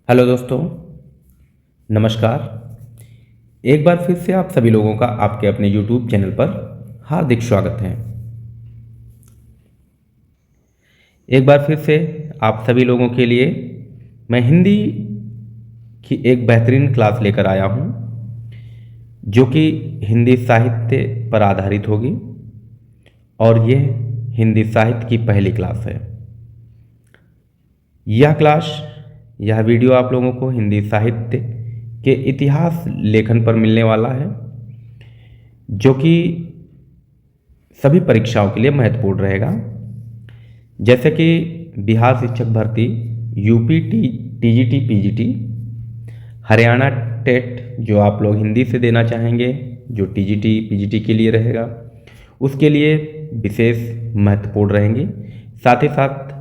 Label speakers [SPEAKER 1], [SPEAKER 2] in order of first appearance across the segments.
[SPEAKER 1] Hello दोस्तों, नमस्कार। एक बार फिर से आप सभी लोगों का आपके अपने YouTube चैनल पर हार्दिक स्वागत है। एक बार फिर से आप सभी लोगों के लिए मैं हिंदी की एक बेहतरीन क्लास लेकर आया हूं, जो कि हिंदी साहित्य पर आधारित होगी और यह हिंदी साहित्य की पहली क्लास है। यह वीडियो आप लोगों को हिंदी साहित्य के इतिहास लेखन पर मिलने वाला है, जो कि सभी परीक्षाओं के लिए महत्वपूर्ण रहेगा। जैसे कि बिहार शिक्षक भर्ती, UP TGT PGT, Haryana TET जो आप लोग हिंदी से देना चाहेंगे, जो टीजीटी पीजीटी के लिए रहेगा, उसके लिए विशेष महत्वपूर्ण रहेंगी। साथ ही साथ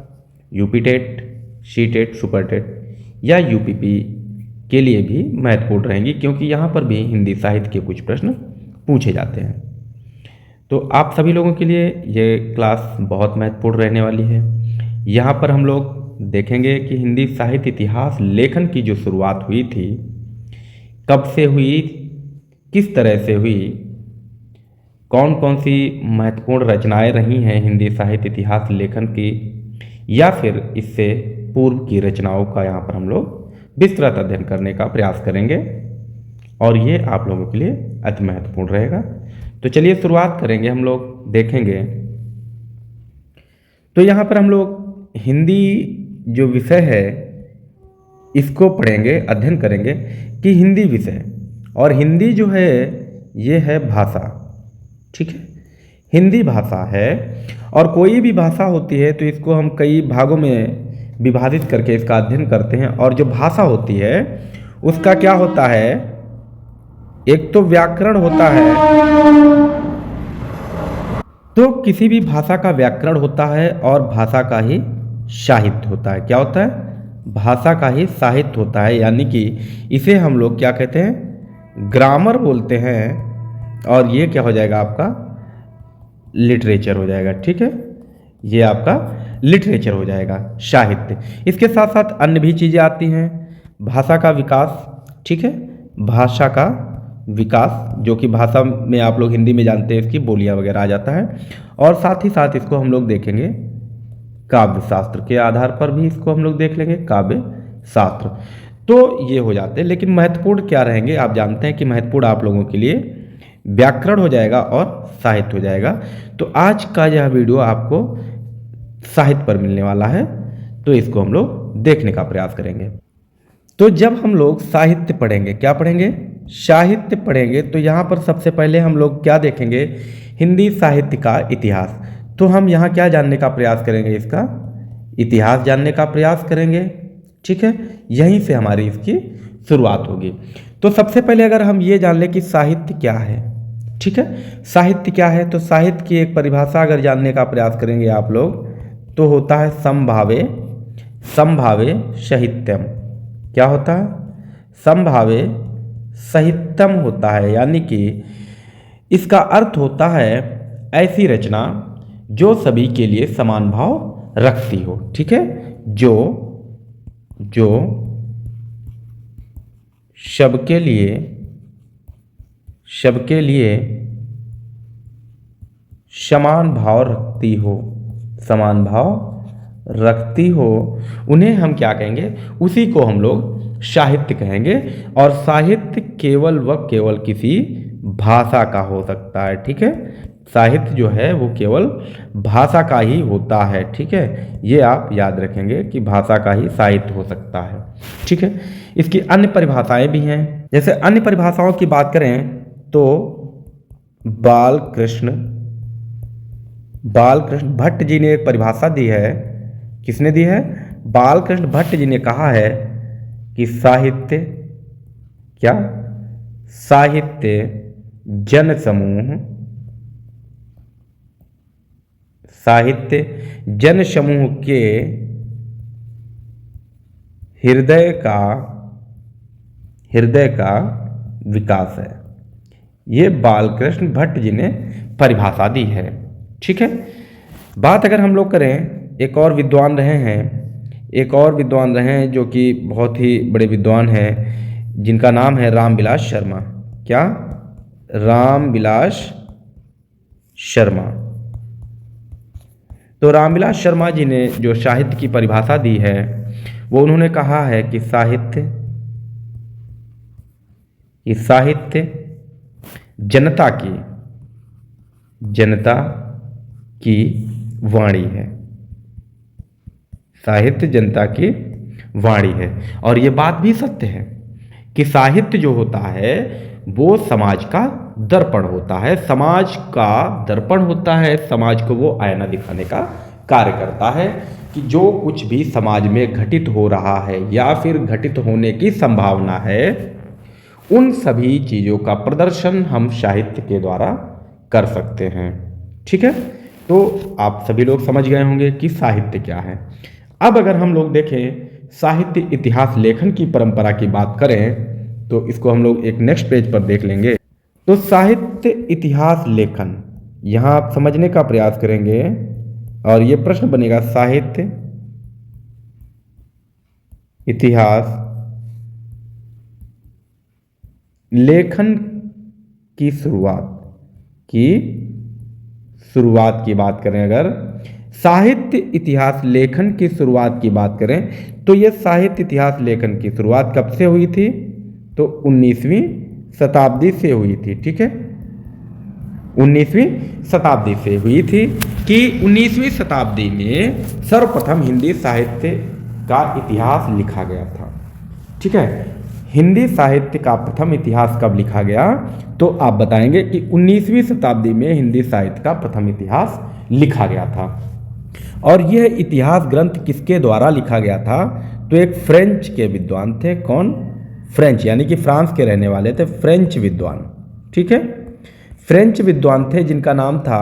[SPEAKER 1] UP TET, C TET, super TET या यूपीपी के लिए भी महत्वपूर्ण रहेंगी, क्योंकि यहाँ पर भी हिंदी साहित्य के कुछ प्रश्न पूछे जाते हैं। तो आप सभी लोगों के लिए ये क्लास बहुत महत्वपूर्ण रहने वाली है। यहाँ पर हम लोग देखेंगे कि हिंदी साहित्य इतिहास लेखन की जो शुरुआत हुई थी, कब से हुई, किस तरह से हुई, कौन कौन सी महत्वपूर्ण रचनाएं रही हैं हिंदी साहित्य इतिहास लेखन की, या फिर इससे पूर्व की रचनाओं का यहाँ पर हम लोग विस्तृत अध्ययन करने का प्रयास करेंगे, और ये आप लोगों के लिए अति महत्वपूर्ण रहेगा। तो चलिए शुरुआत करेंगे, हम लोग देखेंगे। तो यहाँ पर हम लोग हिंदी जो विषय है इसको पढ़ेंगे, अध्ययन करेंगे कि हिंदी विषय, और हिंदी जो है ये है भाषा, ठीक है। हिंदी भाषा है, और कोई भी भाषा होती है तो इसको हम कई भागों में विभाजित करके इसका अध्ययन करते हैं। और जो भाषा होती है उसका क्या होता है, एक तो व्याकरण होता है, तो किसी भी भाषा का व्याकरण होता है और भाषा का ही साहित्य होता है। क्या होता है? भाषा का ही साहित्य होता है, यानी कि इसे हम लोग क्या कहते हैं, ग्रामर बोलते हैं, और ये क्या हो जाएगा, आपका लिटरेचर हो जाएगा, ठीक है। ये आपका लिटरेचर हो जाएगा, साहित्य। इसके साथ साथ अन्य भी चीज़ें आती हैं, भाषा का विकास, ठीक है, भाषा का विकास, जो कि भाषा में आप लोग हिंदी में जानते हैं, इसकी बोलियां वगैरह आ जाता है। और साथ ही साथ इसको हम लोग देखेंगे काव्य शास्त्र के आधार पर भी, इसको हम लोग देख लेंगे, काव्य शास्त्र। तो ये हो जाते हैं, लेकिन महत्वपूर्ण क्या रहेंगे, आप जानते हैं कि महत्वपूर्ण आप लोगों के लिए व्याकरण हो जाएगा और साहित्य हो जाएगा। तो आज का यह वीडियो आपको साहित्य पर मिलने वाला है, तो इसको हम लोग देखने का प्रयास करेंगे। तो जब हम लोग साहित्य पढ़ेंगे, क्या पढ़ेंगे, साहित्य पढ़ेंगे, तो यहाँ पर सबसे पहले हम लोग क्या देखेंगे, हिंदी साहित्य का इतिहास। तो हम यहाँ क्या जानने का प्रयास करेंगे, इसका इतिहास जानने का प्रयास करेंगे, ठीक है। यहीं से हमारी इसकी शुरुआत होगी। तो सबसे पहले अगर हम ये जान लें कि साहित्य क्या है, ठीक है, साहित्य क्या है, तो साहित्य की एक परिभाषा अगर जानने का प्रयास करेंगे आप लोग, तो होता है समभावे साहित्यम। क्या होता है? समभावे साहित्यम होता है, यानी कि इसका अर्थ होता है ऐसी रचना जो सभी के लिए समान भाव रखती हो, ठीक है, जो सबके लिए समान भाव रखती हो, उन्हें हम क्या कहेंगे, उसी को हम लोग साहित्य कहेंगे। और साहित्य केवल व केवल किसी भाषा का हो सकता है, ठीक है। साहित्य जो है वो केवल भाषा का ही होता है, ठीक है। ये आप याद रखेंगे कि भाषा का ही साहित्य हो सकता है, ठीक है। इसकी अन्य परिभाषाएं भी हैं। जैसे अन्य परिभाषाओं की बात करें तो बालकृष्ण भट्ट जी ने एक परिभाषा दी है। किसने दी है? बालकृष्ण भट्ट जी ने कहा है कि साहित्य जन समूह के हृदय का विकास है। ये बालकृष्ण भट्ट जी ने परिभाषा दी है, ठीक है। बात अगर हम लोग करें, एक और विद्वान रहे हैं एक और विद्वान रहे हैं जो कि बहुत ही बड़े विद्वान हैं, जिनका नाम है रामविलास शर्मा। क्या? रामविलास शर्मा। तो रामविलास शर्मा जी ने जो साहित्य की परिभाषा दी है वो उन्होंने कहा है कि साहित्य जनता की वाणी है। साहित्य जनता की वाणी है। और ये बात भी सत्य है कि साहित्य जो होता है वो समाज का दर्पण होता है, समाज का दर्पण होता है, समाज को वो आईना दिखाने का कार्य करता है कि जो कुछ भी समाज में घटित हो रहा है या फिर घटित होने की संभावना है, उन सभी चीज़ों का प्रदर्शन हम साहित्य के द्वारा कर सकते हैं। ठीक है, तो आप सभी लोग समझ गए होंगे कि साहित्य क्या है। अब अगर हम लोग देखें साहित्य इतिहास लेखन की परंपरा की बात करें तो इसको हम लोग एक नेक्स्ट पेज पर देख लेंगे। तो साहित्य इतिहास लेखन यहाँ आप समझने का प्रयास करेंगे और ये प्रश्न बनेगा, साहित्य इतिहास लेखन की शुरुआत की बात करें, अगर साहित्य इतिहास लेखन की शुरुआत की बात करें तो यह साहित्य इतिहास लेखन की शुरुआत कब से हुई थी? तो 19वीं शताब्दी से हुई थी। ठीक है, 19वीं शताब्दी से हुई थी कि 19वीं शताब्दी में सर्वप्रथम हिंदी साहित्य का इतिहास लिखा गया था। ठीक है, हिंदी साहित्य का प्रथम इतिहास कब लिखा गया? तो आप बताएंगे कि 19वीं शताब्दी में हिंदी साहित्य का प्रथम इतिहास लिखा गया था। और यह इतिहास ग्रंथ किसके द्वारा लिखा गया था? तो एक फ्रेंच के विद्वान थे। कौन? फ्रेंच, यानी कि फ्रांस के रहने वाले थे, फ्रेंच विद्वान। ठीक है, फ्रेंच विद्वान थे जिनका नाम था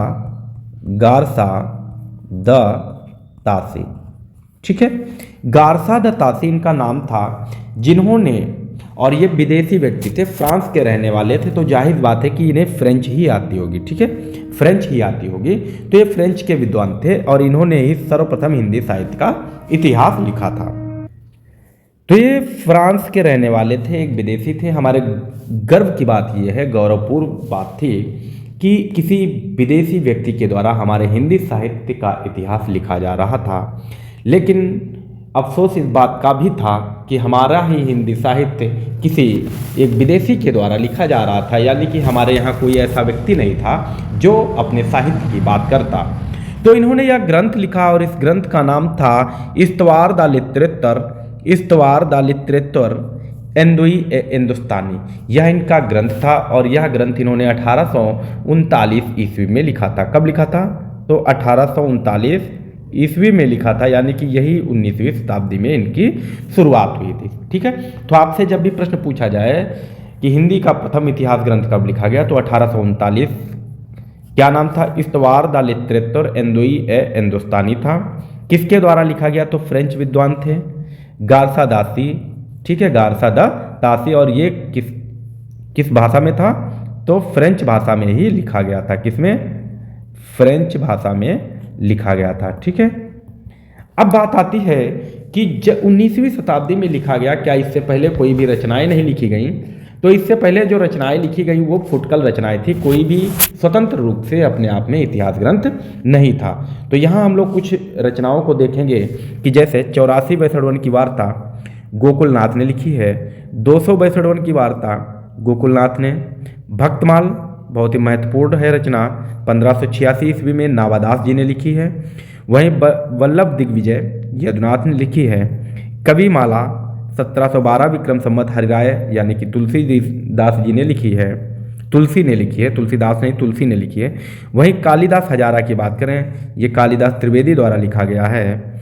[SPEAKER 1] गारसा द तासी। ठीक है, गारसा द तासी इनका नाम था, जिन्होंने, और ये विदेशी व्यक्ति थे, फ्रांस के रहने वाले थे, तो जाहिर बात है कि इन्हें फ्रेंच ही आती होगी। ठीक है, फ्रेंच ही आती होगी। तो ये फ्रेंच के विद्वान थे और इन्होंने ही सर्वप्रथम हिंदी साहित्य का इतिहास लिखा था। तो ये फ्रांस के रहने वाले थे, एक विदेशी थे। हमारे गर्व की बात यह है, गौरवपूर्ण बात थी कि किसी विदेशी व्यक्ति के द्वारा हमारे हिंदी साहित्य का इतिहास लिखा जा रहा था। लेकिन अफसोस इस बात का भी था कि हमारा ही हिंदी साहित्य किसी एक विदेशी के द्वारा लिखा जा रहा था, यानी कि हमारे यहाँ कोई ऐसा व्यक्ति नहीं था जो अपने साहित्य की बात करता। तो इन्होंने यह ग्रंथ लिखा और इस ग्रंथ का नाम था इस्तवार द लिटरेचर एंदुई ए हिंदुस्तानी। यह इनका ग्रंथ था और यह ग्रंथ इन्होंने 1839 ईस्वी में लिखा था। कब लिखा था? तो 1839 ईस्वी में लिखा था, यानी कि यही 19वीं शताब्दी में इनकी शुरुआत हुई थी। ठीक है, तो आपसे जब भी प्रश्न पूछा जाए कि हिंदी का प्रथम इतिहास ग्रंथ कब लिखा गया, तो 1839। क्या नाम था? इस्तवार द लिटरेचर एंदुई ए हिंदुस्तानी था। किसके द्वारा लिखा गया? तो फ्रेंच विद्वान थे, गारसा दासी। ठीक है, गारसा द तासी। और ये किस भाषा में था? तो फ्रेंच भाषा में ही लिखा गया था। किसमें? फ्रेंच भाषा में लिखा गया था। ठीक है, अब बात आती है कि जब 19वीं शताब्दी में लिखा गया, क्या इससे पहले कोई भी रचनाएं नहीं लिखी गईं? तो इससे पहले जो रचनाएं लिखी गई वो फुटकल रचनाएं थी, कोई भी स्वतंत्र रूप से अपने आप में इतिहास ग्रंथ नहीं था। तो यहाँ हम लोग कुछ रचनाओं को देखेंगे कि जैसे 84 बैसठवन की वार्ता गोकुलनाथ ने लिखी है, 200 बैसठवन की वार्ता गोकुलनाथ ने, भक्तमाल बहुत ही महत्वपूर्ण है रचना, 1586 ईस्वी में नावादास जी ने लिखी है। वहीं वल्लभ दिग्विजय यदुनाथ ने लिखी है। कविमाला 1712 विक्रम संवत हरिराय यानी कि तुलसीदास जी ने लिखी है। तुलसीदास नहीं, तुलसी ने लिखी है। वहीं कालिदास हजारा की बात करें, ये कालिदास त्रिवेदी द्वारा लिखा गया है।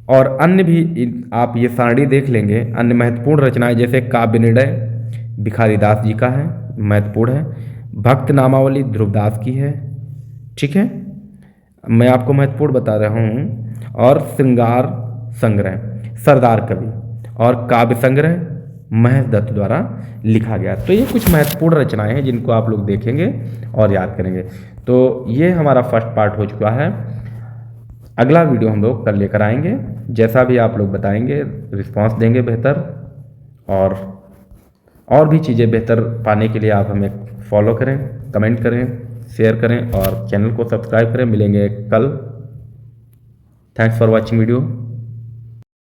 [SPEAKER 1] और अन्य भी आप ये सारणी देख लेंगे, अन्य महत्वपूर्ण रचनाएं जैसे काव्य निर्णय भिखारीदास जी का है, महत्वपूर्ण है। भक्त नामावली ध्रुवदास की है। ठीक है, मैं आपको महत्वपूर्ण बता रहा हूँ। और श्रृंगार संग्रह सरदार कवि और काव्य संग्रह महेश दत्त द्वारा लिखा गया। तो ये कुछ महत्वपूर्ण रचनाएं हैं जिनको आप लोग देखेंगे और याद करेंगे। तो ये हमारा फर्स्ट पार्ट हो चुका है। अगला वीडियो हम लोग कल लेकर आएंगे। जैसा भी आप लोग बताएंगे रिस्पांस देंगे बेहतर, और भी चीज़ें बेहतर पाने के लिए आप हमें फॉलो करें, कमेंट करें, शेयर करें और चैनल को सब्सक्राइब करें। मिलेंगे कल। Thanks for watching video.